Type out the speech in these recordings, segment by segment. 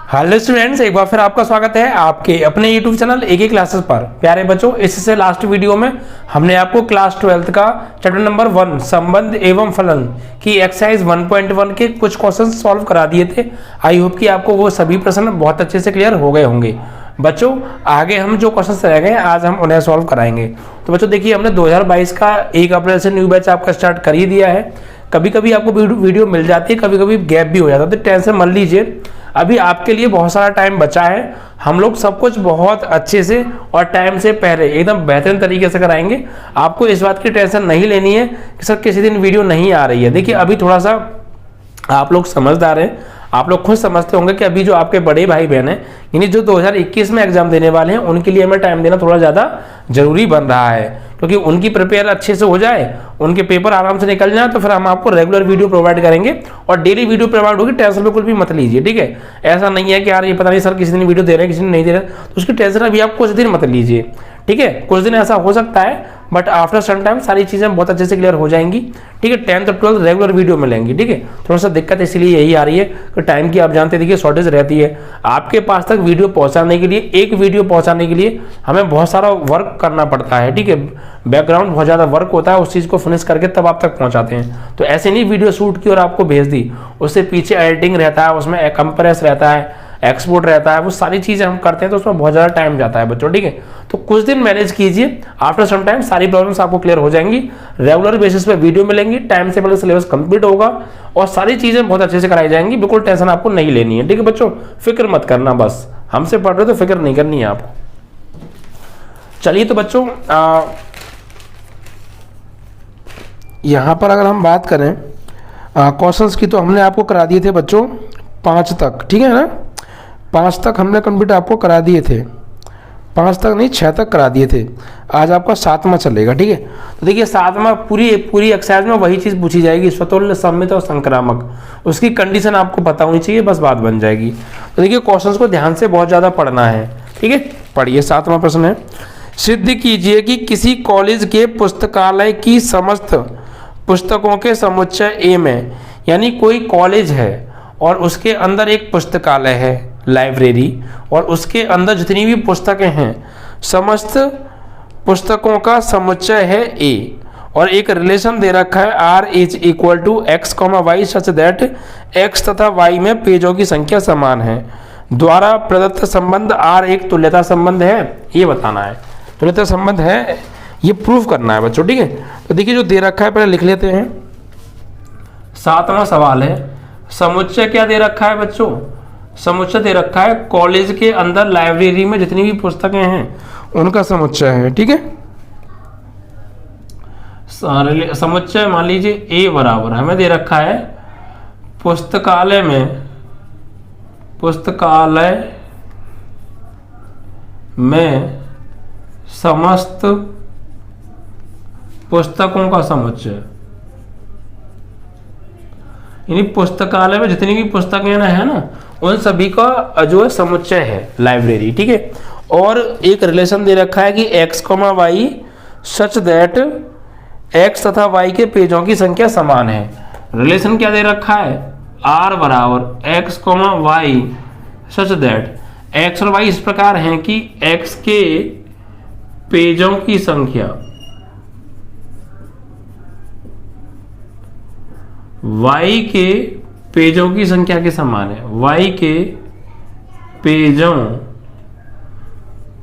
Hello students, एक बार फिर आपका स्वागत है आपके अपने YouTube चैनल एक क्लासेस पर। प्यारे बच्चों, इससे लास्ट वीडियो में हमने आपको क्लास 12th का चैप्टर नंबर 1 संबंध एवं फलन की एक्सरसाइज 1.1 के कुछ क्वेश्चन सॉल्व करा दिए थे। आई होप कि आपको वो सभी प्रश्न बहुत अच्छे से क्लियर हो गए होंगे। बच्चों, आगे हम जो क्वेश्चंस रह गए आज हम उन्हें सॉल्व कराएंगे। तो बच्चों देखिए, हमने 2022 का 1 अप्रैल से न्यू बैच आपका स्टार्ट कर ही दिया है। कभी कभी आपको वीडियो मिल जाती है, कभी कभी गैप भी हो जाता है, तो टेंशन मत लीजिए। अभी आपके लिए बहुत सारा टाइम बचा है। हम लोग सब कुछ बहुत अच्छे से और टाइम से पहले एकदम बेहतरीन तरीके से कराएंगे। आपको इस बात की टेंशन नहीं लेनी है कि सर किसी दिन वीडियो नहीं आ रही है। देखिए, अभी थोड़ा सा आप लोग समझदार हैं, आप लोग खुद समझते होंगे कि अभी जो आपके बड़े भाई बहन हैं, यानी जो 2021 में एग्जाम देने वाले हैं, उनके लिए हमें टाइम देना थोड़ा ज़्यादा जरूरी बन रहा है, क्योंकि उनकी प्रिपेयर अच्छे से हो जाए, उनके पेपर आराम से निकल जाए, तो फिर हम आपको रेगुलर वीडियो प्रोवाइड करेंगे और डेली वीडियो प्रोवाइड होगी। टेंशन बिल्कुल भी मत लीजिए, ठीक है। ऐसा नहीं है कि यार ये पता नहीं सर किसी दिन वीडियो दे रहे हैं, किसी दिन नहीं दे रहे, तो उसकी टेंशन अभी आप कुछ दिन मत लीजिए, ठीक है। कुछ दिन ऐसा हो सकता है, बट आफ्टर सम टाइम सारी चीजें बहुत अच्छे से क्लियर हो जाएंगी, ठीक है। 10th और 12th रेगुलर वीडियो मिलेंगी, ठीक है। थोड़ा सा दिक्कत इसलिए यही आ रही है कि टाइम की आप जानते देखिए शॉर्टेज रहती है। आपके पास तक वीडियो पहुंचाने के लिए, एक वीडियो पहुंचाने के लिए हमें बहुत सारा वर्क करना पड़ता है, ठीक है। बैकग्राउंड बहुत ज्यादा वर्क होता है, उस चीज को फिनिश करके तब आप तक पहुंचाते हैं। तो ऐसे नहीं वीडियो शूट की और आपको भेज दी, उससे पीछे एडिटिंग रहता है, उसमें कंप्रेस रहता है, एक्सपोर्ट रहता है, वो सारी चीजें हम करते हैं, तो उसमें बहुत ज्यादा टाइम जाता है बच्चों, ठीक है। तो कुछ दिन मैनेज कीजिए, आफ्टर सम टाइम सारी प्रॉब्लम्स आपको क्लियर हो जाएंगी। रेगुलर बेसिस पे वीडियो मिलेंगी, टाइम से पहले सिलेबस कंप्लीट होगा और सारी चीजें बहुत अच्छे से कराई जाएंगी। बिल्कुल टेंशन आपको नहीं लेनी है, ठीक है बच्चों। फिक्र मत करना, बस हमसे पढ़ रहे हो तो फिक्र नहीं करनी है आपको। चलिए तो बच्चों, यहां पर अगर हम बात करें क्वेश्चंस की, तो हमने आपको करा दिए थे बच्चों 5 तक, ठीक है ना। 5 तक हमने कंप्लीट आपको करा दिए थे, 5 तक नहीं 6 तक करा दिए थे। आज आपका 7वां चलेगा, ठीक है। तो देखिए 7वां पूरी एक्सरसाइज में वही चीज पूछी जाएगी, स्वतुल्य, सममित और संक्रामक। उसकी कंडीशन आपको पता होनी चाहिए, बस बात बन जाएगी। तो देखिए क्वेश्चंस को ध्यान से बहुत ज्यादा पढ़ना है, ठीक है। पढ़िए, 7वां प्रश्न है, सिद्ध कीजिए कि किसी कॉलेज के पुस्तकालय की समस्त पुस्तकों के समुच्चय ए में, यानी कोई कॉलेज है और उसके अंदर एक पुस्तकालय है, लाइब्रेरी, और उसके अंदर जितनी भी पुस्तकें हैं, समस्त पुस्तकों का समुच्चय है ए, और एक रिलेशन दे रखा है R is equal to X comma Y such that X तथा वाई में पेजों की संख्या समान है। द्वारा प्रदत्त संबंध आर एक तुल्यता संबंध है, ये बताना है। तुल्यता संबंध है, ये प्रूफ करना है बच्चों, ठीक है। तो देखिए जो दे रखा है पहले लिख लेते हैं। 7वां सवाल है, समुच्चय क्या दे रखा है बच्चों? समुच्चय दे रखा है कॉलेज के अंदर लाइब्रेरी में जितनी भी पुस्तकें हैं उनका समुच्चय है, ठीक है। समुच्चय मान लीजिए ए बराबर हमें दे रखा है पुस्तकालय में समस्त पुस्तकों का समुच्चय, यानी पुस्तकालय में जितनी भी पुस्तकें है ना, उन सभी का जो है समुच्चय है लाइब्रेरी, ठीक है। और एक रिलेशन दे रखा है कि X comma Y such that X तथा वाई के पेजों की संख्या समान है। रिलेशन क्या दे रखा है? आर बराबर X comma Y such that X और वाई इस प्रकार हैं कि एक्स के पेजों की संख्या y के पेजों की संख्या के समान है। y के पेजों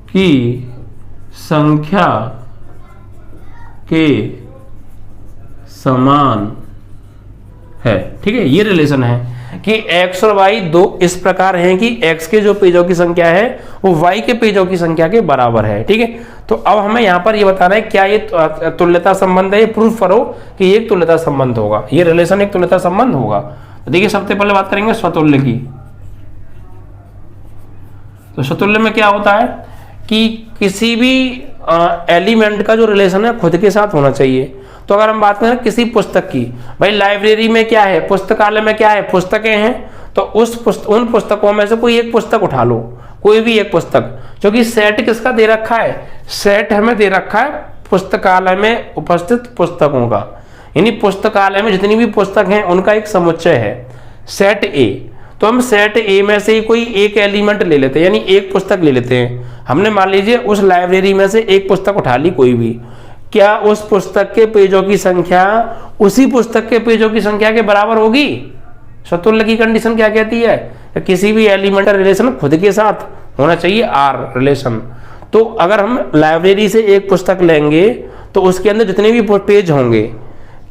की संख्या के समान है, ठीक है। ये रिलेशन है कि x और y दो इस प्रकार हैं कि x के जो पेजों की संख्या है वो y के पेजों की संख्या के बराबर है, ठीक है। तो अब हमें यहां पर ये बताना है क्या ये तुल्यता संबंध है, ये प्रूफ करो कि ये एक तुल्यता संबंध होगा, ये रिलेशन एक तुल्यता संबंध होगा। तो देखिए सबसे पहले बात करेंगे स्वतुल्य की। तो स्वतुल्य में क्या होता है कि किसी भी एलिमेंट का जो रिलेशन है खुद के साथ होना चाहिए। तो अगर हम बात करें किसी पुस्तक की, भाई लाइब्रेरी में क्या है, पुस्तकालय में क्या है, पुस्तकें हैं, तो उन पुस्तकों में से कोई एक पुस्तक उठा लो, कोई भी एक पुस्तक, क्योंकि सेट किसका दे रखा है? सेट हमें दे रखा है पुस्तकालय में उपस्थित पुस्तकों का, यानी पुस्तकालय में जितनी भी पुस्तक हैं उनका एक समुच्चय है, सेट ए। तो हम सेट ए में से ही कोई एक एलिमेंट ले लेते हैं, यानी एक पुस्तक ले लेते हैं। हमने मान लीजिए उस लाइब्रेरी में से एक पुस्तक उठा ली कोई भी, क्या उस पुस्तक के पेजों की संख्या उसी पुस्तक के पेजों की संख्या के बराबर होगी? स्वतुल्य की कंडीशन क्या कहती है? किसी भी एलिमेंट का रिलेशन खुद के साथ होना चाहिए, आर रिलेशन। तो अगर हम लाइब्रेरी से एक पुस्तक लेंगे तो उसके अंदर जितने भी पेज होंगे,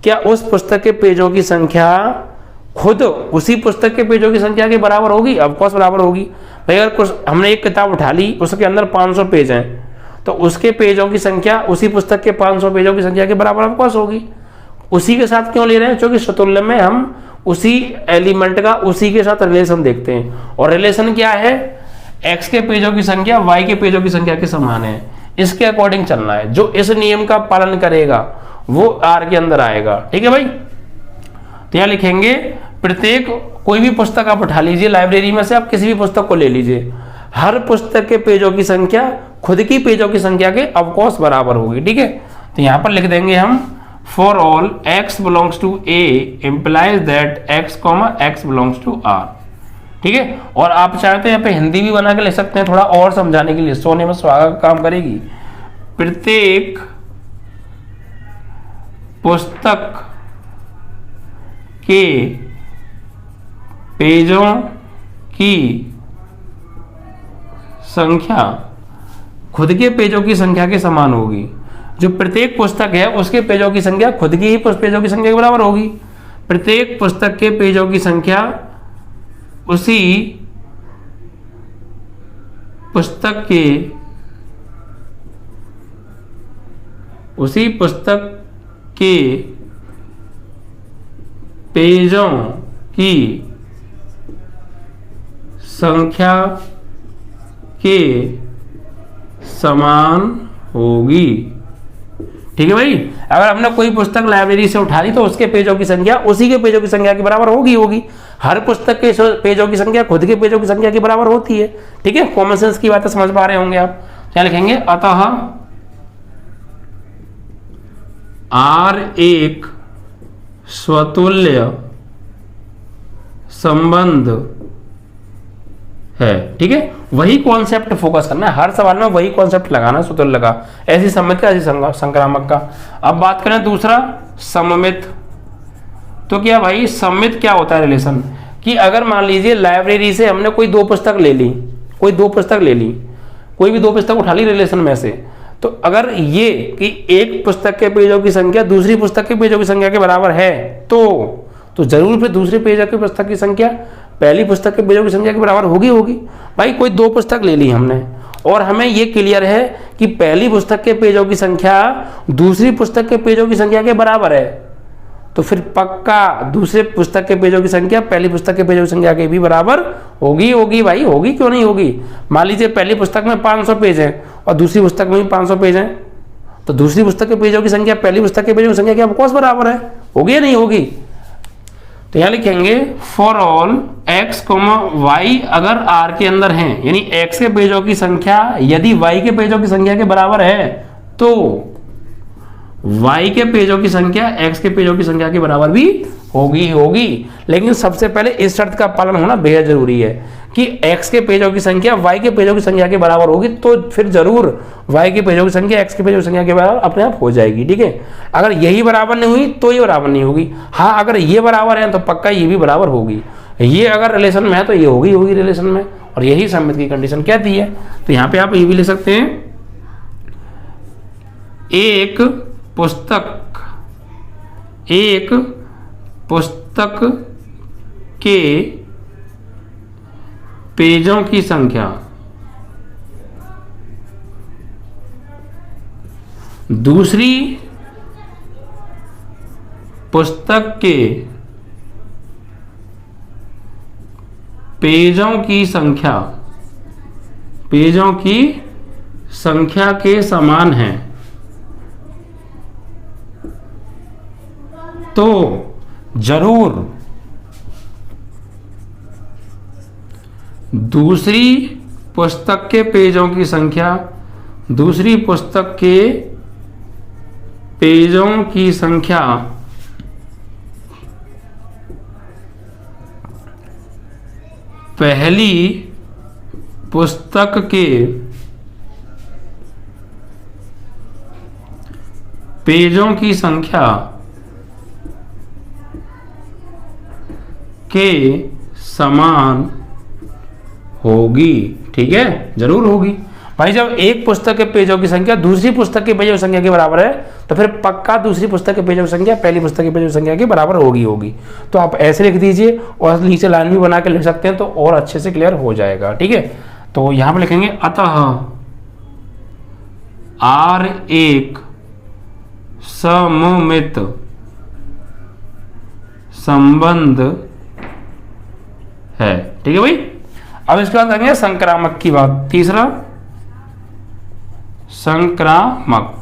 क्या उस पुस्तक के पेजों की संख्या खुद उसी पुस्तक के पेजों की संख्या के बराबर होगी? ऑफ कोर्स बराबर होगी। भाई अगर कुछ हमने एक किताब उठा ली, उसके अंदर 500 पेज हैं, तो उसके पेजों की संख्या उसी पुस्तक के 500 पेजों की संख्या के बराबर ऑफ कोर्स होगी। उसी के साथ क्यों ले रहे हैं? क्योंकि स्वतुल्य में हम उसी एलिमेंट का उसी के साथ रिलेशन देखते हैं, और रिलेशन क्या है? x के पेजों की संख्या y के पेजों की संख्या के समान है, इसके अकॉर्डिंग चलना है। जो इस नियम का पालन करेगा वो R के अंदर आएगा। ठीक है भाई, तो यहां लिखेंगे प्रत्येक, कोई भी पुस्तक आप उठा लीजिए लाइब्रेरी में से, आप किसी भी पुस्तक को ले लीजिए, हर पुस्तक के पेजों की संख्या खुद की पेजों की संख्या के ऑफ कोर्स बराबर होगी। ठीक है, तो यहां पर लिख देंगे हम for all x belongs to a implies that x, x belongs to r। ठीक है, और आप चाहते हैं यहाँ पे हिंदी भी बना के लिख सकते हैं थोड़ा और समझाने के लिए, सोने में सुहागा का काम करेगी। प्रत्येक पुस्तक के पेजों की संख्या खुद के पेजों की संख्या के समान होगी। जो प्रत्येक पुस्तक है उसके पेजों की संख्या खुद की ही पेजों की संख्या के बराबर होगी। प्रत्येक पुस्तक के पेजों की संख्या उसी पुस्तक के पेजों की संख्या के समान होगी। ठीक है भाई, अगर हमने कोई पुस्तक लाइब्रेरी से उठा ली तो उसके पेजों की संख्या उसी के पेजों की संख्या के बराबर होगी। हर पुस्तक के पेजों की संख्या खुद के पेजों की संख्या के बराबर होती है। ठीक है, कॉमन सेंस की बातें समझ पा रहे होंगे आप। क्या लिखेंगे? अतः R एक स्वतुल्य संबंध है। ठीक है, वही कॉन्सेप्ट फोकस करना है, हर सवाल में वही कॉन्सेप्ट लगाना है स्वतुल्य का, ऐसी सम्मित का, ऐसी संक्रामक का। अब बात करें दूसरा, सममित। तो क्या भाई सम्मित क्या होता है रिलेशन? कि अगर मान लीजिए लाइब्रेरी से हमने कोई दो पुस्तक ले ली, कोई भी दो पुस्तक उठा ली रिलेशन में से, तो अगर ये कि एक पुस्तक के पेजों की संख्या दूसरी पुस्तक के पेजों की संख्या के बराबर है तो जरूर फिर दूसरे पेज की पुस्तक की संख्या पहली पुस्तक के पेजों की संख्या के बराबर होगी। भाई कोई दो पुस्तक ले ली हमने और हमें ये क्लियर है कि पहली पुस्तक के पेजों की संख्या दूसरी पुस्तक के पेजों की संख्या के बराबर है, तो फिर पक्का दूसरे पुस्तक के पेजों की संख्या पहली पुस्तक के पेजों की संख्या के भी बराबर होगी भाई, होगी क्यों नहीं होगी। मान लीजिए पहली पुस्तक में 500 पेज हैं और दूसरी पुस्तक में भी 500 पेज हैं, तो दूसरी पुस्तक के पेजों की संख्या पहली पुस्तक के पेजों की संख्या के ऑफ कोर्स बराबर है, होगी या नहीं होगी। तो यहां लिखेंगे फॉर ऑल x, y अगर r के अंदर हैं, यानी x के पेजों की संख्या यदि y के पेजों की संख्या के बराबर है तो y के पेजों की संख्या x के पेजों की संख्या के बराबर भी होगी। लेकिन सबसे पहले इस शर्त का पालन होना बेहद जरूरी है कि x के पेजों की संख्या y के पेजों की संख्या के बराबर होगी, तो फिर जरूर y के पेजों की संख्या x के पेजों की संख्या के बराबर अपने आप हो जाएगी। ठीक है, अगर यही बराबर नहीं हुई तो ये बराबर नहीं होगी। हाँ, अगर ये बराबर है तो पक्का ये भी बराबर होगी। ये अगर रिलेशन में है तो ये होगी रिलेशन में, और यही सम्मित की कंडीशन कहती है। तो यहाँ पे आप ये भी लिख सकते हैं, एक पुस्तक के पेजों की संख्या दूसरी पुस्तक के पेजों की संख्या के समान है, तो जरूर दूसरी पुस्तक के पेजों की संख्या दूसरी पुस्तक के पेजों की संख्या पहली पुस्तक के पेजों की संख्या के समान होगी। ठीक है, जरूर होगी भाई। जब एक पुस्तक के पेजों की संख्या दूसरी पुस्तक के पेजों की संख्या के बराबर है तो फिर पक्का दूसरी पुस्तक के पेजों की संख्या पहली पुस्तक के पेजों की संख्या के बराबर होगी। तो आप ऐसे लिख दीजिए और नीचे लाइन भी बना के लिख सकते हैं तो और अच्छे से क्लियर हो जाएगा। ठीक है, तो यहां पर लिखेंगे अतः R एक सममित संबंध है। ठीक है भाई। अब इसके बाद करेंगे संक्रामक की बात। तीसरा संक्रामक।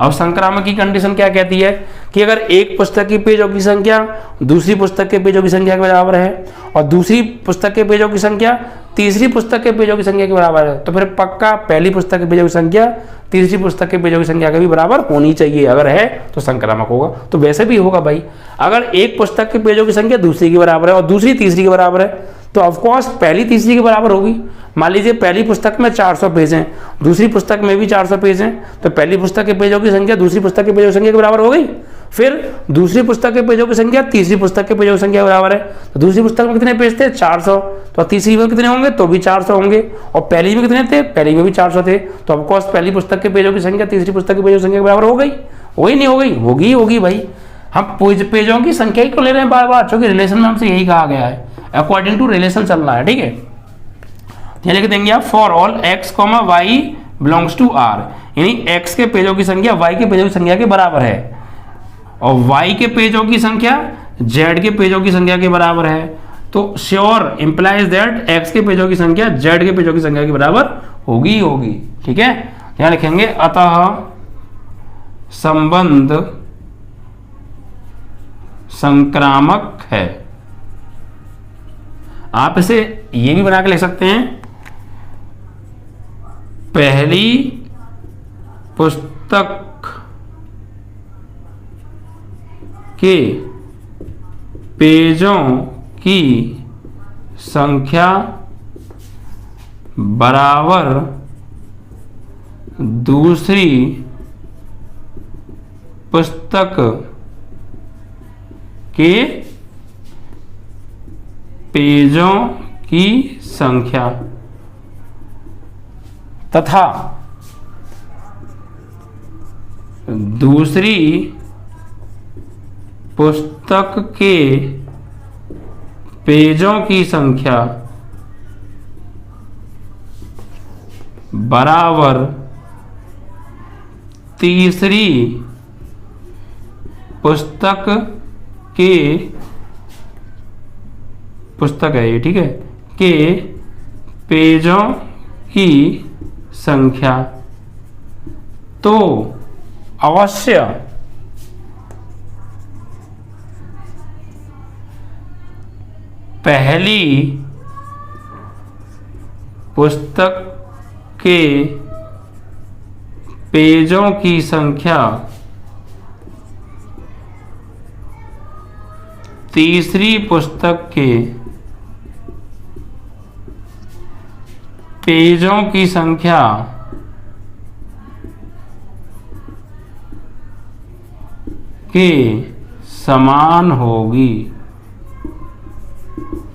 अब संक्रामक की कंडीशन क्या कहती है कि अगर एक पुस्तक की पेजों की संख्या दूसरी पुस्तक के पेजों की संख्या के बराबर है और दूसरी पुस्तक के पेजों की संख्या तीसरी पुस्तक के पेजों की संख्या के बराबर है तो फिर पक्का पहली पुस्तक के पेजों की संख्या तीसरी पुस्तक के पेजों की संख्या के भी बराबर होनी चाहिए। अगर है तो संक्रामक होगा। तो वैसे भी होगा भाई, अगर एक पुस्तक के पेजों की संख्या दूसरी के बराबर है और दूसरी तीसरी के बराबर है तो ऑफकोर्स पहली तीसरी के बराबर होगी। मान लीजिए पहली पुस्तक में 400 पेज हैं, दूसरी पुस्तक में भी 400 पेज हैं, तो पहली पुस्तक के पेजों की संख्या दूसरी पुस्तक के पेजों की संख्या के बराबर हो गई। फिर दूसरी पुस्तक के पेजों की संख्या तीसरी पुस्तक के पेजों की संख्या के बराबर है, तो दूसरी पुस्तक में कितने पेज थे 400, तो तीसरी में कितने होंगे तो भी 400 होंगे, और पहली में कितने थे पहली में भी 400 थे। तो ऑफकोर्स पहली पुस्तक के पेजों की संख्या तीसरी पुस्तक के पेजों की संख्या के बराबर हो गई। वही नहीं हो गई, होगी भाई। हम पेजों की संख्या ही को ले रहे हैं बार बार, क्योंकि रिलेशन में हमसे यही कहा गया है, अकॉर्डिंग टू रिलेशन चल रहा है। ठीक है, ये लिख देंगे आप for all x, y belongs to r, यानी x के पेजों की संख्या y के पेजों की संख्या के बराबर है और y के पेजों की संख्या z के पेजों की संख्या के बराबर है। तो श्योर इंप्लाइज दैट x के पेजों की संख्या z के पेजों की संख्या के बराबर होगी। ठीक है, यहां लिखेंगे अतः संबंध संक्रामक है। आप इसे ये भी बना के लिख सकते हैं, पहली पुस्तक के पेजों की संख्या बराबर दूसरी पुस्तक के पेजों की संख्या तथा दूसरी पुस्तक के पेजों की संख्या बराबर तीसरी पुस्तक के पुस्तक है ये, ठीक है, के पेजों की संख्या। तो अवश्य पहली पुस्तक के पेजों की संख्या तीसरी पुस्तक के पेजों की संख्या के समान होगी।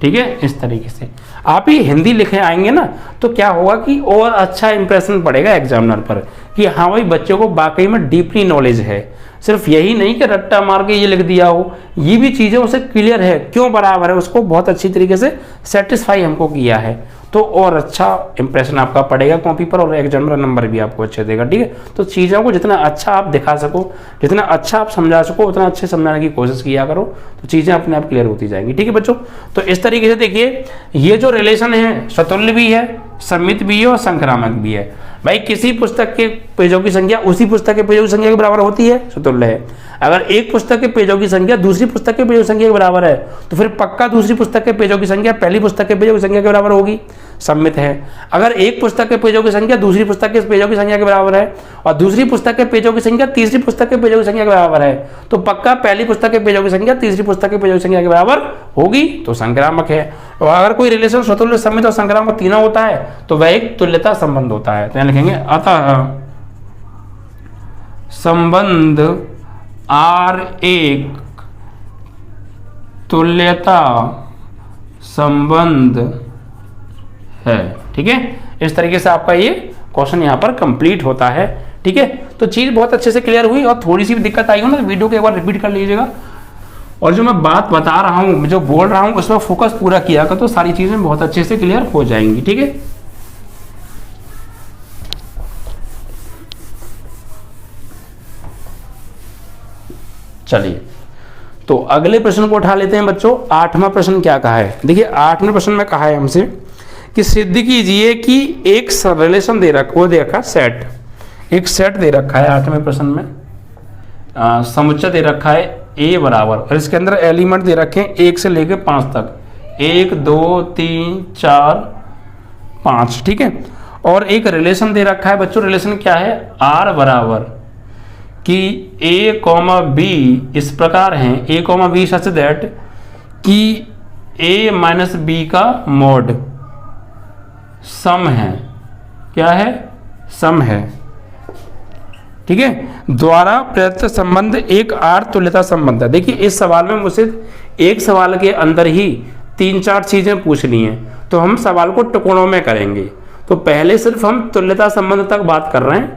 ठीक है, इस तरीके से आप ही हिंदी लिखे आएंगे ना तो क्या होगा कि और अच्छा इंप्रेशन पड़ेगा एग्जामिनर पर कि हाँ भाई बच्चों को वाकई में डीपली नॉलेज है। सिर्फ यही नहीं कि रट्टा मार के ये लिख दिया हो, ये भी चीज़ें उसे क्लियर है क्यों बराबर है, उसको बहुत अच्छी तरीके से सेटिस्फाई हमको किया है, तो और अच्छा इंप्रेशन आपका पड़ेगा कॉपी पर और एग्जामिनर नंबर भी आपको अच्छे देगा। ठीक है, तो चीज़ों को जितना अच्छा आप दिखा सको, जितना अच्छा आप समझा सको, उतना अच्छे समझाने की कोशिश किया करो, तो चीज़ें अपने आप क्लियर होती जाएंगी। ठीक है बच्चों, तो इस तरीके से देखिए ये जो रिलेशन है स्वतुल्य भी है, सम्मित भी है और संक्रामक भी है। भाई किसी पुस्तक के पेजों की संख्या उसी पुस्तक के पेजों की संख्या के बराबर होती है, स्वतुल्य है। अगर एक पुस्तक के पेजों की संख्या दूसरी पुस्तक के पेजों की संख्या के बराबर है तो फिर पक्का दूसरी पुस्तक के पेजों की संख्या पहली पुस्तक के पेजों की संख्या के बराबर होगी। सम्मित है। अगर एक पुस्तक के पेजों की संख्या दूसरी पुस्तक के पेजों की संख्या के बराबर है और दूसरी पुस्तक के पेजों की संख्या तीसरी पुस्तक के पेजों की संख्या के बराबर है, तो पक्का पहली पुस्तक के पेजों की संख्या तीसरी पुस्तक के पेजों की संख्या के बराबर होगी, तो संक्रामक है। और अगर कोई रिलेशन स्वतुल्य, सम्मित और संक्रामक तीनों होता है तो वह एक तुल्यता संबंध होता है। तो यहाँ लिखेंगे अतः संबंध R एक तुल्यता संबंध है। ठीक है, इस तरीके से आपका ये क्वेश्चन यहाँ पर कंप्लीट होता है। ठीक है, तो चीज बहुत अच्छे से क्लियर हुई, और थोड़ी सी भी दिक्कत आई हो ना तो वीडियो को एक बार रिपीट कर लीजिएगा, और जो मैं बात बता रहा हूँ, जो बोल रहा हूँ, उस पर फोकस पूरा किया कर, तो सारी चीजें बहुत अच्छे से क्लियर हो जाएंगी। ठीक है, चलिए तो अगले प्रश्न को उठा लेते हैं बच्चों। 8वां प्रश्न क्या कहा है, देखिए 8वें प्रश्न में कहा है हमसे कि सिद्ध कीजिए कि एक रिलेशन दे रखा सेट, एक सेट दे रखा है 8वें प्रश्न में, समुच्चय दे रखा है A बराबर, और इसके अंदर एलिमेंट दे रखे हैं 1 से लेकर 5 तक, 1 2 3 4 5। ठीक है, और एक रिलेशन दे रखा है बच्चों, रिलेशन क्या है, R बराबर कि A, B इस प्रकार हैं, A, B सच दैट कि A माइनस B का मॉड सम है, क्या है, सम है। ठीक है, द्वारा प्रदत्त संबंध एक R तुल्यता संबंध है। देखिए इस सवाल में मुझसे एक सवाल के अंदर ही 3-4 चीजें पूछ ली हैं, तो हम सवाल को टुकड़ों में करेंगे। तो पहले सिर्फ हम तुल्यता संबंध तक बात कर रहे हैं,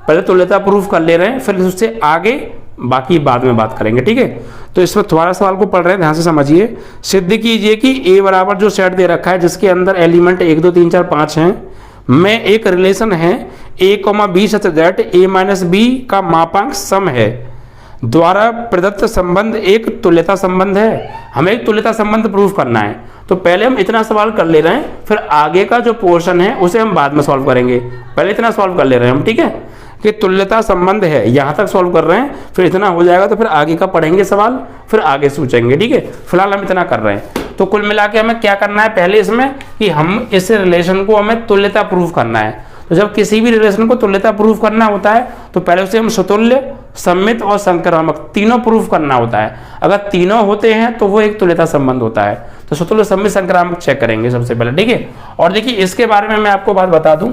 पहले तुल्यता प्रूफ कर ले रहे हैं, फिर उससे आगे बाकी बाद में बात करेंगे। ठीक है, तो इसमें थोड़ा सवाल को पढ़ रहे हैं, ध्यान से समझिए। सिद्ध कीजिए कि A बराबर जो सेट दे रखा है जिसके अंदर एलिमेंट 1 2 3 4 5 हैं, में एक रिलेशन है A, B such that A minus B का मापांक सम है, द्वारा प्रदत्त संबंध एक तुल्यता संबंध है। हमें एक तुल्यता संबंध प्रूफ करना है, तो पहले हम इतना सवाल कर ले रहे हैं, फिर आगे का जो पोर्शन है उसे हम बाद में सॉल्व करेंगे। पहले इतना सॉल्व कर ले रहे हैं हम, ठीक है, कि तुल्यता संबंध है, यहां तक सॉल्व कर रहे हैं, फिर इतना हो जाएगा तो फिर आगे का पढ़ेंगे सवाल, फिर आगे सोचेंगे। ठीक है, फिलहाल हम इतना कर रहे हैं। तो कुल मिला के हमें क्या करना है पहले इसमें, कि हम इस रिलेशन को हमें तुल्यता प्रूफ करना है। तो जब किसी भी रिलेशन को तुल्यता प्रूफ करना होता है तो पहले उसे हम स्वतुल्य, सम्मित और संक्रामक तीनों प्रूफ करना होता है। अगर तीनों होते हैं तो वो एक तुल्यता संबंध होता है। तो स्वतुल्य, सम्मित, संक्रामक चेक करेंगे सबसे पहले। ठीक है, और देखिए इसके बारे में मैं आपको बात बता दूं,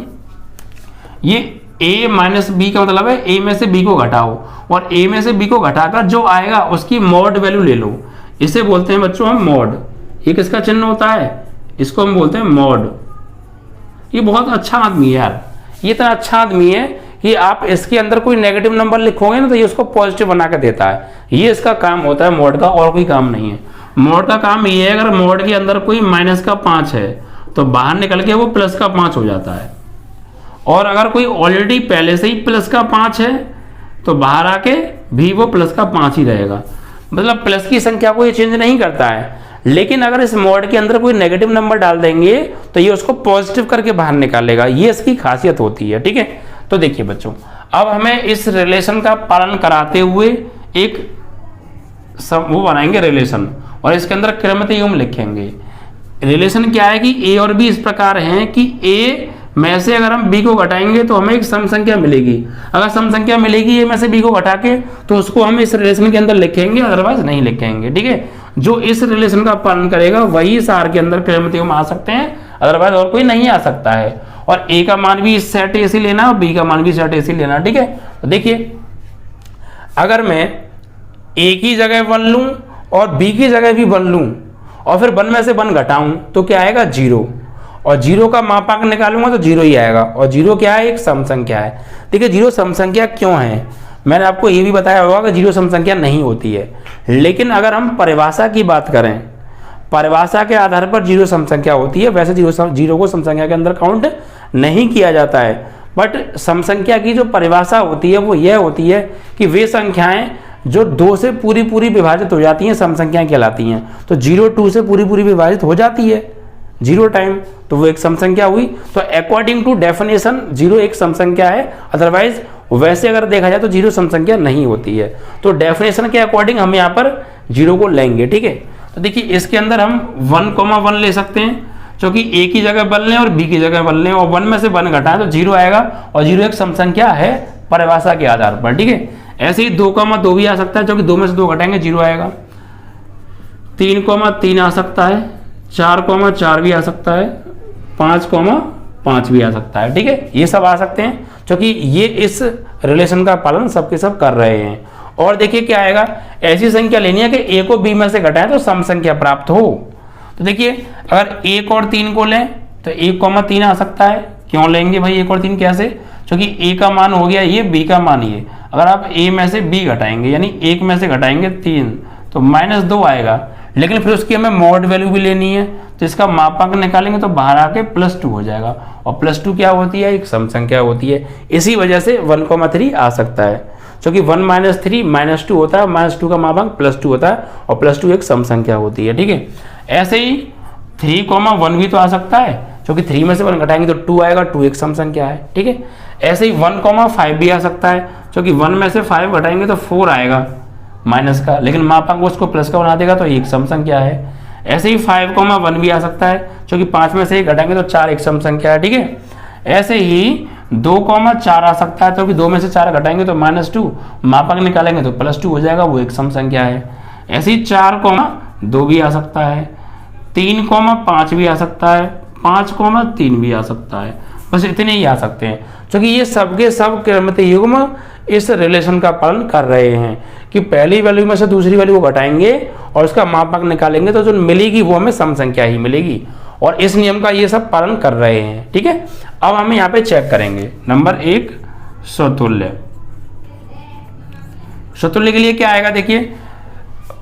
ये A माइनस बी का मतलब है A में से B को घटाओ, और A में से B को घटाकर जो आएगा उसकी मॉड वैल्यू ले लो। इसे बोलते हैं बच्चों हम मॉड। ये किसका चिन्ह होता है, इसको हम बोलते हैं मॉड। ये बहुत अच्छा आदमी है यार, ये इतना अच्छा आदमी है कि आप इसके अंदर कोई नेगेटिव नंबर लिखोगे ना तो ये उसको पॉजिटिव बना के देता है। ये इसका काम होता है मॉड का, और कोई काम नहीं है। मॉड का काम ये है, अगर मॉड के अंदर कोई माइनस का 5 है तो बाहर निकल के वो प्लस का 5 हो जाता है, और अगर कोई ऑलरेडी पहले से ही प्लस का 5 है तो बाहर आके भी वो प्लस का 5 ही रहेगा। मतलब प्लस की संख्या को ये चेंज नहीं करता है। लेकिन अगर इस मॉड के अंदर कोई नेगेटिव नंबर डाल देंगे तो ये उसको पॉजिटिव करके बाहर निकालेगा। ये इसकी खासियत होती है। ठीक है, तो देखिए बच्चों, अब हमें इस रिलेशन का पालन कराते हुए एक वो बनाएंगे रिलेशन, और इसके अंदर क्रमित लिखेंगे। रिलेशन क्या है कि A और B इस प्रकार हैं कि A में से अगर हम B को घटाएंगे तो हमें एक सम संख्या मिलेगी। अगर सम संख्या मिलेगी A में से B को घटा के तो उसको हम इस रिलेशन के अंदर लिखेंगे, अदरवाइज नहीं लिखेंगे। ठीक है, जो इस रिलेशन का पालन करेगा वही इस R के अंदर क्रमित आ सकते हैं, अदरवाइज और कोई नहीं आ सकता है। और A का मान भी सेट A से लेना और B का मान भी सेट A से लेना। ठीक है, तो देखिए अगर मैं A की जगह 1 लूं और B की जगह भी 1 लूं और फिर 1 में से 1 घटाऊं तो क्या आएगा, 0, और 0 का मापांक निकालूंगा तो 0 ही आएगा। और 0 क्या है, एक सम संख्या है। देखिए 0 सम संख्या क्यों है, मैंने आपको ये भी बताया होगा कि 0 सम संख्या नहीं होती है। लेकिन अगर हम परिभाषा की बात करें, परिभाषा के आधार पर 0 सम संख्या होती है। वैसे 0 को सम संख्या के अंदर काउंट नहीं किया जाता है, बट सम संख्या की जो परिभाषा होती है वो यह होती है कि वे संख्याएं जो 2 से पूरी विभाजित हो जाती हैं सम संख्याएं कहलाती हैं। तो 0 2 से पूरी विभाजित हो जाती है 0 टाइम, तो वो एक सम संख्या हुई। तो अकॉर्डिंग टू डेफिनेशन 0 एक सम संख्या है, अदरवाइज वैसे अगर देखा जाए तो 0 सम संख्या नहीं होती है। तो डेफिनेशन के अकॉर्डिंग हम यहाँ पर 0 को लेंगे। ठीक है, तो देखिए इसके अंदर हम 1,1 ले सकते हैं। क्योंकि ए की जगह बल लें और बी की जगह बल लें और 1 में से 1 घटाएं तो 0 आएगा और 0 एक सम संख्या है परिभाषा के आधार पर, ठीक है। ऐसे ही 2,2 भी आ सकता है, क्योंकि 2 में से 2 घटाएंगे 0 आएगा। 3,3 आ सकता है, 4,4 भी आ सकता है, 5,5 भी आ सकता है, ठीक है। ये सब आ सकते हैं क्योंकि ये इस रिलेशन का पालन सबके सब कर रहे हैं। और देखिए क्या आएगा, ऐसी संख्या लेनी है कि ए को बी में से घटाएं तो सम संख्या प्राप्त हो। तो देखिए अगर 1 और 3 को लें तो 1,3 आ सकता है। क्यों लेंगे भाई 1 और 3 कैसे? क्योंकि ए का मान हो गया ये, बी का मान ये। अगर आप ए में से बी घटाएंगे यानी 1 में से घटाएंगे 3 तो -2 आएगा, लेकिन फिर उसकी हमें मॉड वैल्यू भी लेनी है तो इसका मापांक निकालेंगे तो बाहर आके +2 हो जाएगा। और +2 क्या होती है? एक सम संख्या होती है। इसी वजह से 1,3 आ सकता है, क्योंकि 1 - 3 -2 होता है, -2 का मापांक +2 होता है और +2 एक सम संख्या होती है, ठीक है। ऐसे ही 3,1 भी तो आ सकता है, क्योंकि 3 में से 1 घटाएंगे तो 2 आएगा, 2 एक सम संख्या है, ठीक है। ऐसे ही 1,5 भी आ सकता है, क्योंकि 1 में से 5 घटाएंगे तो 4 आएगा माइनस का, लेकिन मापांक उसको प्लस का बना देगा तो एक सम संख्या है। ऐसे ही 5,1 भी आ सकता है, क्योंकि 5 में से 1 घटाएंगे तो 4 एक सम संख्या है, ठीक है। ऐसे ही 2,4 आ सकता है, क्योंकि 2 में से 4 घटाएंगे तो -2, मापांक निकालेंगे तो +2 हो जाएगा, वो एक सम संख्या है। ऐसे ही 4,2 भी आ सकता है, 3,5 भी आ सकता है, 5,3 भी आ सकता है। बस इतने ही आ सकते हैं, क्योंकि ये सबके सब क्रमितीय युग्म इस रिलेशन का पालन कर रहे हैं कि पहली वैल्यू में से दूसरी वैल्यू को घटाएंगे और उसका मापांक निकालेंगे तो जो मिलेगी वो हमें सम संख्या ही मिलेगी, और इस नियम का ये सब पालन कर रहे हैं, ठीक है। अब हम यहाँ पे चेक करेंगे नंबर 1 स्वतुल्य। स्वतुल्य के लिए क्या आएगा, देखिए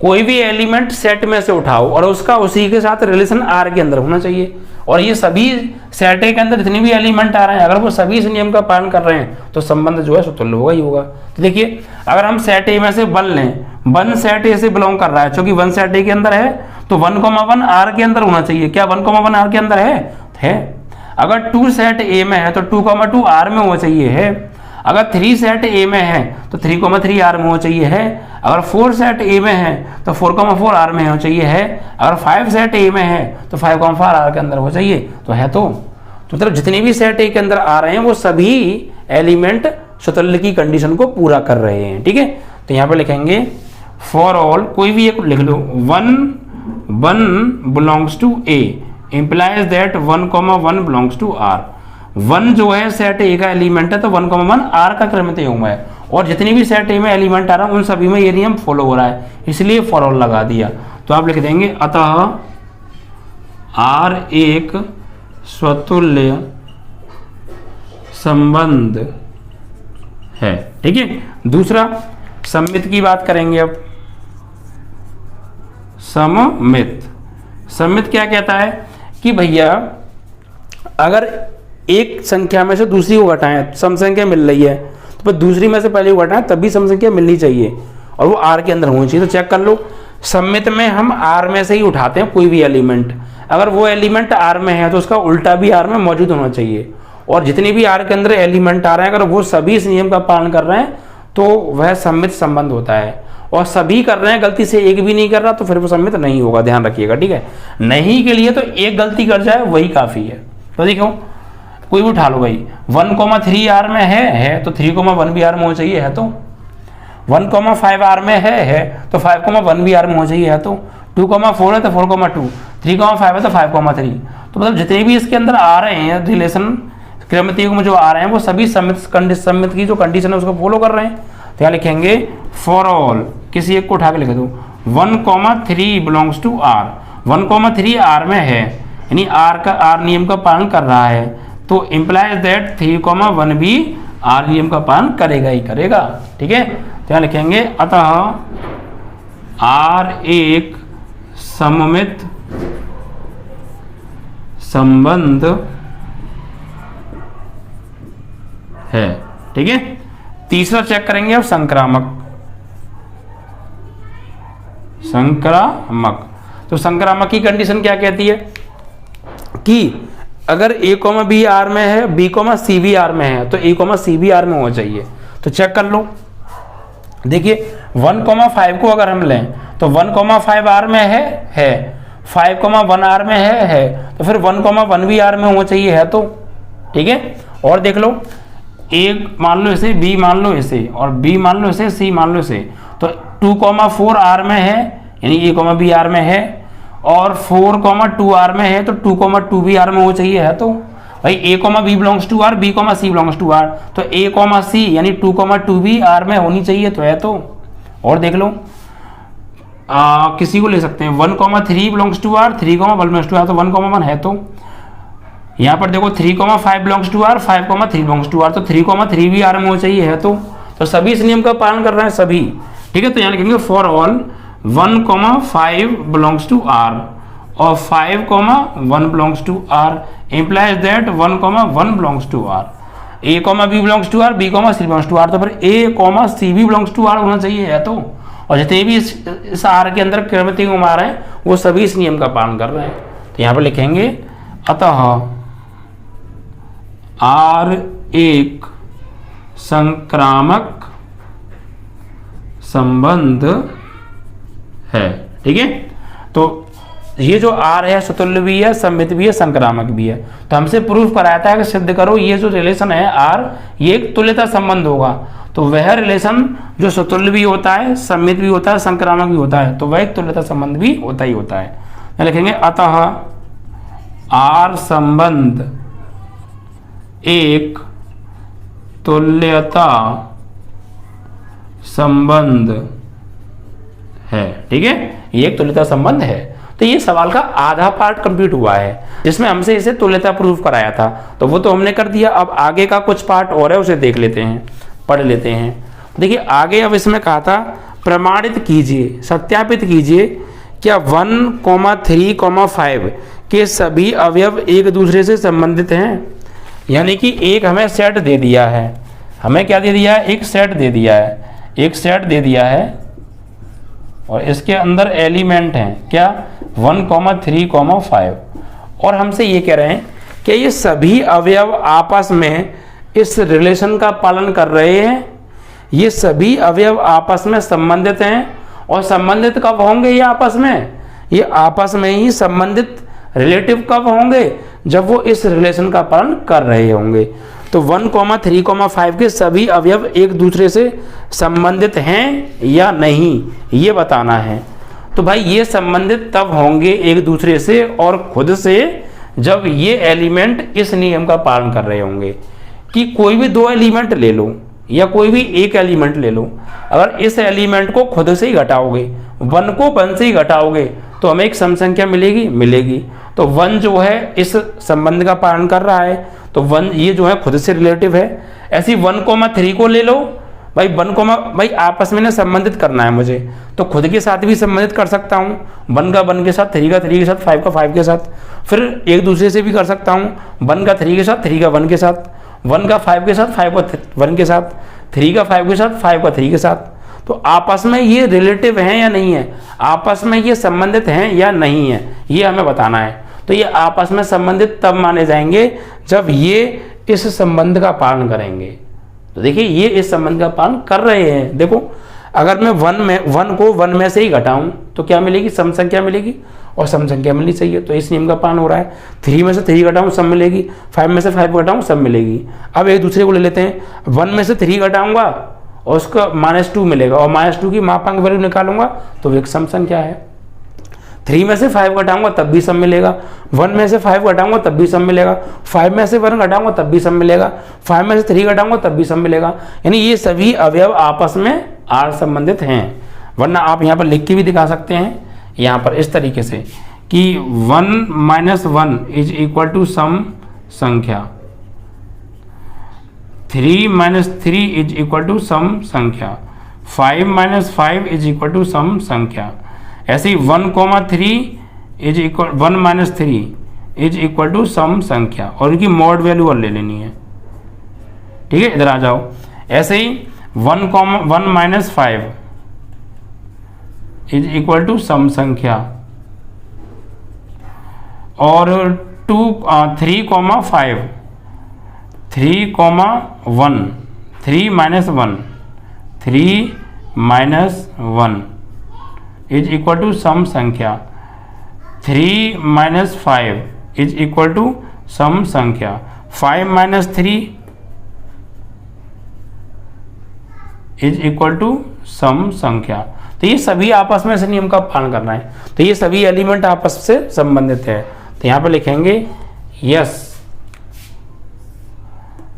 कोई भी एलिमेंट सेट में से उठाओ और उसका उसी के साथ रिलेशन आर के अंदर होना चाहिए, और ये सभी सेट के अंदर जितने भी एलिमेंट आ रहे हैं अगर वो सभी इस नियम का पालन कर रहे हैं तो संबंध जो है स्वतुल्य होगा ही होगा। तो देखिए अगर हम सेट ए में से 1 लें, 1 सेट ए से बिलोंग कर रहा है, क्योंकि 1 सेट ए के अंदर है तो 1,1 आर के अंदर होना चाहिए। क्या 1,1 आर के अंदर है? अगर 2 सेट ए में है तो 2,2 आर में होना चाहिए है। अगर 3 सेट ए में है तो 3,3 आर में होना चाहिए है। अगर 4 सेट ए में है तो 4,4 आर में होना चाहिए है। अगर 5 सेट ए में है तो 5,4 आर के अंदर हो चाहिए, तो है तो मतलब जितने भी सेट ए के अंदर आ रहे हैं वो सभी एलिमेंट स्वतुल्य की कंडीशन को पूरा कर रहे हैं, ठीक है। तो यहाँ पे लिखेंगे फॉर ऑल, कोई भी एक लिख लो, 1 belongs to A implies that 1,1 belongs to R. 1 जो है सेट ए का एलिमेंट है तो 1,1 आर का क्रमितीय युग्म है, और जितनी भी सेट ए में एलिमेंट आ रहा है उन सभी में ये नियम फॉलो हो रहा है, इसलिए फॉर ऑल लगा दिया। तो आप लिख देंगे अतः आर एक स्वतुल्य संबंध है, ठीक है। दूसरा सममित की बात करेंगे अब। सममित क्या कहता है कि भैया अगर एक संख्या में से दूसरी को घटाएं, सम संख्या मिल रही है तो फिर दूसरी में से पहले को घटाएं तभी सम संख्या मिलनी चाहिए और वो आर के अंदर होनी चाहिए। तो चेक कर लो, सममित में हम आर में से ही उठाते हैं कोई भी एलिमेंट, अगर वो एलिमेंट आर में है तो उसका उल्टा भी आर में मौजूद होना चाहिए, और जितने भी आर के अंदर एलिमेंट आ रहे हैं अगर वो सभी इस नियम का पालन कर रहे हैं तो वह सममित संबंध होता है, और सभी कर रहे हैं गलती से एक भी नहीं कर रहा तो फिर वो सममित नहीं होगा, ध्यान रखिएगा, ठीक है। नहीं के लिए तो एक गलती कर जाए वही काफी है। तो देखो कोई भी उठा लो भाई, 1,3 आर में है तो 3,1 भी आर में हो चाहिए, है तो 1,5 आर में है तो 5,1 भी आर में हो चाहिए, है तो 2,4 है तो 4,2, 3,5 है तो 5,3। तो मतलब जितने भी इसके अंदर आ रहे हैं रिलेशन क्रमितीय में जो आ रहे हैं वो सभी सममित की जो कंडीशन है उसको फॉलो कर रहे हैं। तो यहाँ लिखेंगे फॉर ऑल, किसी एक को उठा के लिख दो, 1,3 बिलोंग्स टू आर। 1,3 आर में है यानी आर नियम का पालन कर रहा है, तो इम्प्लाइज दैट 3,1 भी आर नियम का पालन करेगा ही करेगा, ठीक है। तो यहाँ लिखेंगे अतः आर एक सममित संबंध है, ठीक है। तीसरा चेक करेंगे अब संक्रामक। तो संक्रामक की कंडीशन क्या कहती है कि अगर a, b आर में है, b, c भी आर में है तो a, c भी आर में होना चाहिए। तो चेक कर लो, देखिए 1,5 को अगर हम लें तो 1,5 आर में है, 5,1 आर में है तो फिर 1,1 भी आर में होना चाहिए, है तो ठीक है। और देख लो, एक मान लो इसे, बी मान लो इसे, और बी मान लो इसे, सी मान लो इसे, तो 2,4 आर में है, यानी ए, बी आर में है, और 4,2 आर में है, तो 2,2 भी आर में होना चाहिए, है तो भाई A, B belongs to R, B, C belongs to R, तो ए, सी यानी 2,2 भी आर में होनी चाहिए, तो है तो। और देख लो, किसी को ले सकते हैं, 1,3 belongs to R, 3,1 belongs to R, तो 1,1 है तो। यहाँ पर देखो 3,5 belongs to R, 5,3 belongs to R, तो 3,3 भी आर में होना चाहिए, है तो सभी इस नियम का पालन कर रहे हैं सभी, ठीक है। तो यहाँ लिखेंगे for all 1,5 belongs to R और 5,1 belongs to R implies that 1,1 belongs to R, A, B belongs to R, B, C belongs to R, तो फिर A, C भी belongs to R होना चाहिए, है तो। और जितने भी इस R के अंदर क्रमिक उमार हैं वो सभी इस नियम का पालन कर रहे हैं। तो यहाँ पर लिखेंगे अतः R एक संक्रामक संबंध है, ठीक है। तो ये जो R है सुतुल्य भी है, सममित भी है, संक्रामक भी है। तो हमसे प्रूफ कराया था कि सिद्ध करो ये जो रिलेशन है R, ये एक तुल्यता संबंध होगा। तो वह रिलेशन जो सुतुल्य भी होता है, सममित भी होता है, संक्रामक भी होता है, तो वह एक तुल्यता संबंध भी होता ही होता है। लिखेंगे अतः R संबंध एक तुल्यता संबंध है, ठीक है, ये एक तुल्यता संबंध है। तो ये सवाल का आधा पार्ट कंप्लीट हुआ है जिसमें हमसे इसे तुल्यता प्रूफ कराया था, तो वो तो हमने कर दिया। अब आगे का कुछ पार्ट और है, उसे देख लेते हैं, पढ़ लेते हैं। देखिए आगे अब इसमें कहा था प्रमाणित कीजिए, सत्यापित कीजिए क्या 1,3,5 के सभी अवयव एक दूसरे से संबंधित हैं। यानी कि एक हमें सेट दे दिया है, हमें क्या दे दिया है, एक सेट दे दिया है, एक सेट दे दिया है और इसके अंदर एलिमेंट हैं क्या 1,3,5 और हमसे ये कह रहे हैं कि ये सभी अवयव आपस में इस रिलेशन का पालन कर रहे हैं, ये सभी अवयव आपस में संबंधित हैं। और संबंधित कब होंगे ये आपस में, ये आपस में ही संबंधित रिलेटिव कब होंगे, जब वो इस रिलेशन का पालन कर रहे होंगे। तो 1,3,5 के सभी अवयव एक दूसरे से संबंधित हैं या नहीं, ये बताना है। तो भाई ये संबंधित तब होंगे एक दूसरे से और खुद से जब ये एलिमेंट इस नियम का पालन कर रहे होंगे। कि कोई भी दो एलिमेंट ले लो या कोई भी एक एलिमेंट ले लो, अगर इस एलिमेंट को खुद से ही घटाओगे, 1 को 1 से ही घटाओगे तो हमें एक सम संख्या मिलेगी। तो 1 जो है इस संबंध का पालन कर रहा है, तो 1 ये जो है खुद से रिलेटिव है। ऐसी 1,3 को ले लो, भाई 1, आपस में ना संबंधित करना है मुझे, तो खुद के साथ भी संबंधित कर सकता हूँ, 1 का 1 के साथ, 3 का 3 के साथ, 5 का 5 के साथ। फिर एक दूसरे से भी कर सकता हूँ, 1 का 3 के साथ, 3 का 1 के साथ, 1 का 5 के साथ, 5 का 1 के साथ, 3 का 5 के साथ, 5 का 3 के साथ। तो आपस में ये रिलेटिव हैं या नहीं है, आपस में ये संबंधित हैं या नहीं है, ये हमें बताना है। तो ये आपस में संबंधित तब माने जाएंगे जब ये इस संबंध का पालन करेंगे। तो देखिए ये इस संबंध का पालन कर रहे हैं। देखो अगर मैं 1 को 1 में से ही घटाऊं तो क्या मिलेगी, सम संख्या मिलेगी, और सम संख्या मिलनी चाहिए, तो इस नियम का पालन हो रहा है। 3 में से 3 घटाऊं सम मिलेगी, 5 में से 5 घटाऊं सम मिलेगी। अब एक दूसरे को ले लेते हैं, 1 में से 3 घटाऊंगा और उसका -2 मिलेगा, और -2 की मापांक वैल्यू निकालूंगा तो एक सम संख्या है। 3 में से 5 घटाऊंगा तब भी सम मिलेगा, 1 में से 5 घटाऊंगा तब भी सम मिलेगा, 5 में से 1 घटाऊंगा तब भी सम मिलेगा, 5 में से 3 घटाऊंगा तब भी सम मिलेगा। यानी ये सभी अवयव आपस में आर संबंधित हैं। वरना आप यहाँ पर लिख के भी दिखा सकते हैं, यहाँ पर इस तरीके से कि 1 - 1 इज इक्वल टू सम संख्या, 3 - 3 इज इक्वल टू सम संख्या, 5 - 5 इज इक्वल टू सम संख्या। ऐसे ही 1,3 is equal 1 - 3 is equal to सम संख्या, और इनकी मॉड वैल्यू और ले लेनी है, ठीक है। इधर आ जाओ, ऐसे ही 1 - 5 इज इक्वल टू सम संख्या, और 3,5 3,1 3 - 1 3 - 1 इज इक्वल टू सम संख्या, 3 माइनस 5 इज इक्वल टू सम संख्या, 5 माइनस 3 इज इक्वल टू सम संख्या। तो ये सभी आपस में इस नियम का पालन करना है। तो ये सभी एलिमेंट आपस से संबंधित है। तो यहां पे लिखेंगे यस,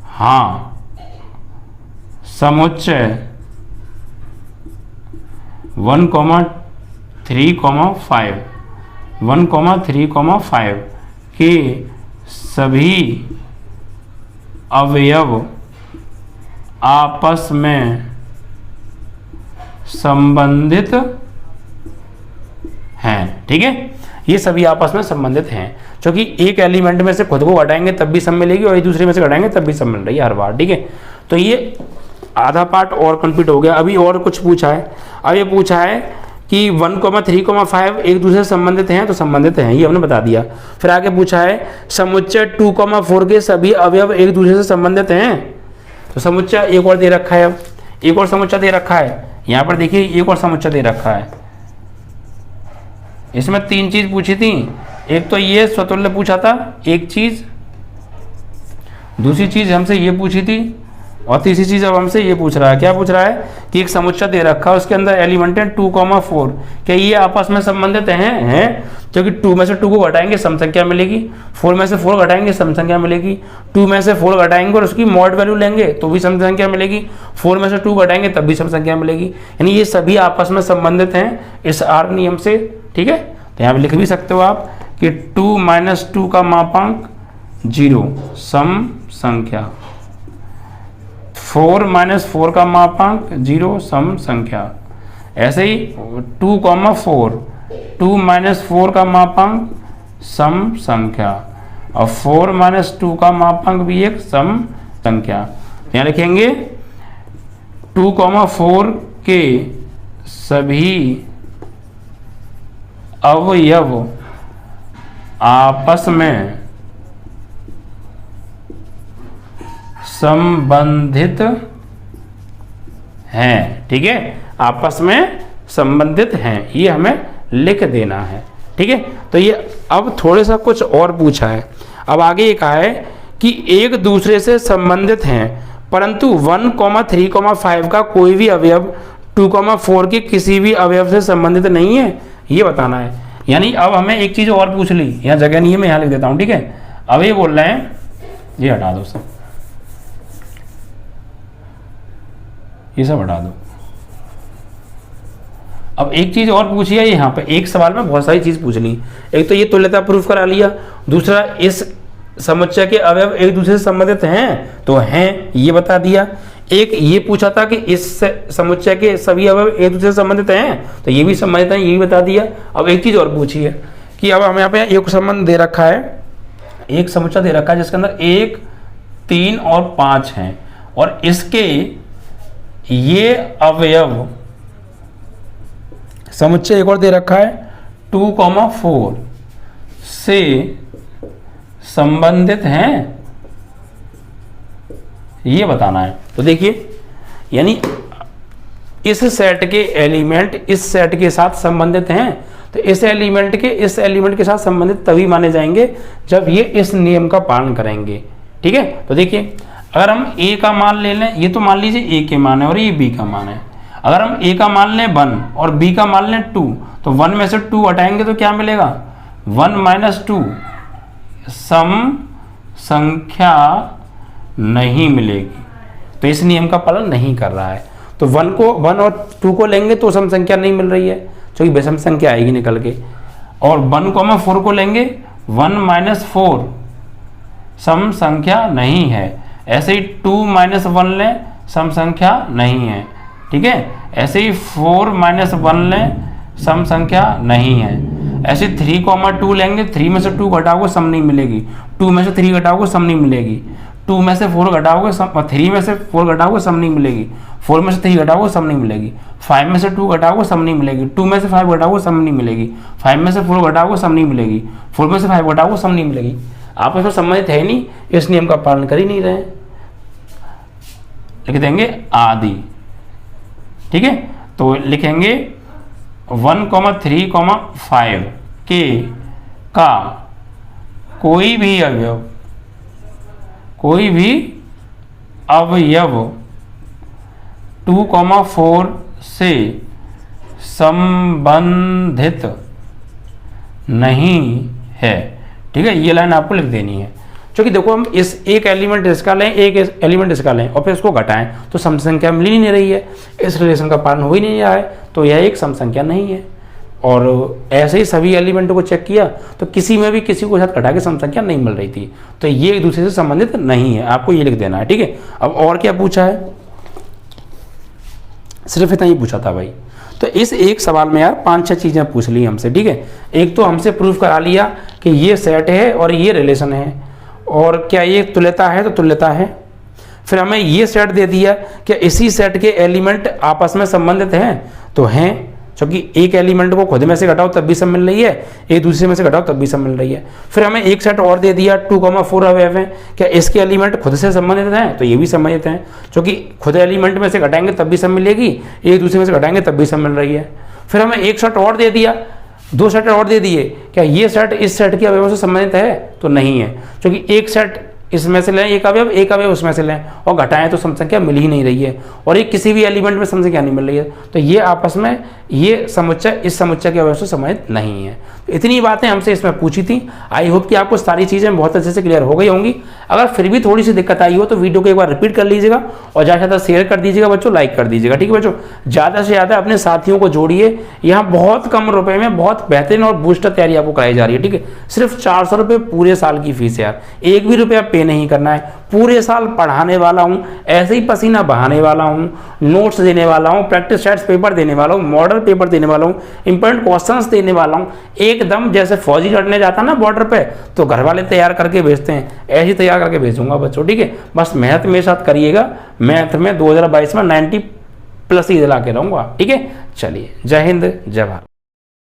हाँ, समुच्चय 1, 3, 5 1, 3, 5 के सभी अवयव आपस में संबंधित हैं। ठीक है, ये सभी आपस में संबंधित हैं, क्योंकि एक एलिमेंट में से खुद को घटाएंगे तब भी सम मिलेगी और एक दूसरे में से घटाएंगे तब भी सम मिल रही है हर बार। ठीक है, तो ये आधा पार्ट और कंप्लीट हो गया। अभी और कुछ पूछा है। अब ये पूछा है कि 1, 3, 5 एक दूसरे से संबंधित हैं, तो संबंधित हैं, ये हमने बता दिया। फिर आगे पूछा है समुच्चय 2, 4 के सभी अवयव एक दूसरे से संबंधित हैं। तो समुच्चय एक और दे रखा है, अब एक और समुच्चय दे रखा है। यहाँ पर देखिए एक और समुच्चय दे रखा है। इसमें 3 चीज पूछी थी। एक तो ये स्वतुल्य पूछा था, एक चीज, दूसरी चीज हमसे ये पूछी थी, और तीसरी चीज अब हमसे ये पूछ रहा है। क्या पूछ रहा है कि एक समुच्चय दे रखा है, उसके अंदर एलिमेंट है 2, 4, क्या ये आपस में संबंधित हैं? क्योंकि 2 में से 2 को घटाएंगे सम संख्या मिलेगी, 4 में से 4 घटाएंगे सम संख्या मिलेगी, 2 में से 4 घटाएंगे और उसकी मॉड वैल्यू लेंगे तो भी सम संख्या मिलेगी, 4 में से 2 घटाएंगे तब भी सम संख्या मिलेगी। यानी ये सभी आपस में संबंधित हैं इस आर नियम से। ठीक है, तो यहाँ पे लिख भी सकते हो आप कि 2 माइनस 2 का मापांक 0 सम संख्या, 4 माइनस 4 का मापांक 0 सम संख्या। ऐसे ही 2, 4 2 माइनस 4 का मापांक सम संख्या, और 4 माइनस 2 का मापांक भी एक सम संख्या। यहाँ लिखेंगे 2, 4 के सभी अवयव आपस में संबंधित हैं। ठीक है, आपस में संबंधित हैं, ये हमें लिख देना है। ठीक है, तो ये अब थोड़ा सा कुछ और पूछा है। अब आगे ये कहा है कि एक दूसरे से संबंधित हैं, परंतु 1, 3, 5 का कोई भी अवयव 2, 4 के किसी भी अवयव से संबंधित नहीं है, ये बताना है। यानी अब हमें एक चीज और पूछ ली, यहाँ जगह नहीं है, मैं यहाँ लिख देता हूँ। ठीक है, अब ये बोल रहे हैं, ये हटा दो सब, ये सब हटा दो। अब एक चीज और पूछी है यहाँ पे, एक सवाल में बहुत सारी चीज पूछ ली। एक तो ये तुल्यता प्रूफ करा लिया, दूसरा इस समुच्चय के अवयव एक दूसरे से संबंधित हैं तो हैं, ये बता दिया। एक ये पूछा था कि इस समुच्चय के सभी अवयव एक दूसरे से संबंधित हैं, तो ये भी संबंधित हैं, ये भी बता दिया। अब एक चीज और पूछी है कि अब हमें यहाँ पे एक संबंध दे रखा है, एक समुच्चय दे रखा है जिसके अंदर 1, 3 और 5 हैं, और इसके ये अवयव समुच्चय एक और दे रखा है 2, 4 से संबंधित हैं, ये बताना है। तो देखिए, यानी इस सेट के एलिमेंट इस सेट के साथ संबंधित हैं, तो इस एलिमेंट के साथ संबंधित तभी माने जाएंगे जब ये इस नियम का पालन करेंगे। ठीक है, तो देखिए अगर हम a का मान ले लें, ये तो मान लीजिए a के मान है और ये b का मान है। अगर हम a का मान लें 1 और b का मान लें 2, तो 1 में से 2 हटाएंगे तो क्या मिलेगा? 1 माइनस 2 सम संख्या नहीं मिलेगी, तो इस नियम का पालन नहीं कर रहा है। तो 1 और 2 को लेंगे तो सम संख्या नहीं मिल रही है, क्योंकि विषम संख्या आएगी निकल के। और 1, 4 को लेंगे, 1 माइनस 4 सम संख्या नहीं है। ऐसे ही 2 माइनस 1 लें, सम संख्या नहीं है। ठीक है, ऐसे ही 4 माइनस 1 लें, सम संख्या नहीं है। ऐसे 3, 2 लेंगे, 3 में से 2 घटाओगे सम नहीं मिलेगी, 2 में से 3 घटाओगे सम नहीं मिलेगी, 2 में से 4 घटाओगे सम, 3 में से 4 घटाओगे सम नहीं मिलेगी, 4 में से 3 घटाओगे सम नहीं मिलेगी, 5 में से 2 घटाओगे सम नहीं मिलेगी, 2 में से 5 घटाओगे सम नहीं मिलेगी, 5 में से 4 घटाओगे सम नहीं मिलेगी, 4 में से 5 घटाओगे सम नहीं मिलेगी। आप इसमें संबंधित है नहीं, इस नियम का पालन कर ही नहीं रहे, लिख देंगे आदि। ठीक है, तो लिखेंगे 1, 3, 5 के का कोई भी अवयव 2,4 से संबंधित नहीं है। ठीक है, ये लाइन आपको लिख देनी है। क्योंकि देखो हम इस एक एलिमेंट इसका लें, एक एलिमेंट इसका लें और फिर इसको घटाएं तो सम संख्या मिल ही नहीं रही है, इस रिलेशन का पालन हो ही नहीं रहा है, तो यह एक सम संख्या नहीं है। और ऐसे ही सभी एलिमेंटों को चेक किया तो किसी में भी किसी को साथ घटा के सम संख्या नहीं मिल रही थी, तो ये एक दूसरे से संबंधित नहीं है, आपको ये लिख देना है। ठीक है, अब और क्या पूछा है, सिर्फ इतना ही पूछा था भाई। तो इस एक सवाल में यार 5-6 चीज़ें पूछ ली हमसे। ठीक है, एक तो हमसे प्रूफ करा लिया कि ये सेट है और ये रिलेशन है, और क्या ये तुल्यता है, तो तुल्यता है। फिर हमें ये सेट दे दिया कि इसी सेट के एलिमेंट आपस में संबंधित हैं, तो हैं, क्योंकि एक एलिमेंट को खुद में से घटाओ तब भी सम मिल रही है, एक दूसरे में से घटाओ तब भी सम मिल रही है। फिर हमें एक सेट और दे दिया 2,4 अवयव हैं, क्या इसके एलिमेंट खुद से संबंधित हैं, तो ये भी संबंधित हैं, क्योंकि खुद एलिमेंट में से घटाएंगे तब भी सम मिलेगी, एक दूसरे में से घटाएंगे तब भी सम मिल रही है। फिर हमें एक सेट और दे दिया, 2 सेट और दे दिए, क्या ये सेट इस सेट के अवयवों से संबंधित है, तो नहीं है, क्योंकि एक सेट इसमें से लें एक अवयव उसमें से लें और घटाएं तो सम संख्या मिल ही नहीं रही है, और ये किसी भी एलिमेंट में सम संख्या नहीं मिल रही है, तो ये आपस में ये समुच्चय इस समुच्चय के अवयव से संबंधित नहीं है। तो इतनी बातें हमसे इसमें पूछी थी। आई होप कि आपको सारी चीज़ें बहुत अच्छे से क्लियर हो गई होंगी। अगर फिर भी थोड़ी सी दिक्कत आई हो तो वीडियो को एक बार रिपीट कर लीजिएगा और ज़्यादा से ज़्यादा शेयर कर दीजिएगा बच्चों, लाइक कर दीजिएगा। ठीक है बच्चों, ज़्यादा से ज़्यादा अपने साथियों को जोड़िए। यहाँ बहुत कम रुपए में बहुत बेहतरीन और बूस्टर तैयारी आपको कराई जा रही है। ठीक है, सिर्फ 400 रुपये पूरे साल की फीस है यार, एक भी रुपया पे नहीं करना है, पूरे साल पढ़ाने वाला हूँ, ऐसे ही पसीना बहाने वाला हूँ, नोट्स देने वाला हूँ, प्रैक्टिस सेट्स पेपर देने वाला हूँ, मॉडल पेपर देने वाला हूँ, इंपॉर्टेंट क्वेश्चंस देने वाला हूँ। एकदम जैसे फौजी लड़ने जाता ना बॉर्डर पे, तो घर वाले तैयार करके भेजते हैं, ऐसे तैयार करके भेजूंगा बच्चों। ठीक है, बस मेहनत मेरे साथ करिएगा, मैथ में 2022 में 90+ ही दिला के रहूँगा। ठीक है, चलिए, जय हिंद, जय भारत।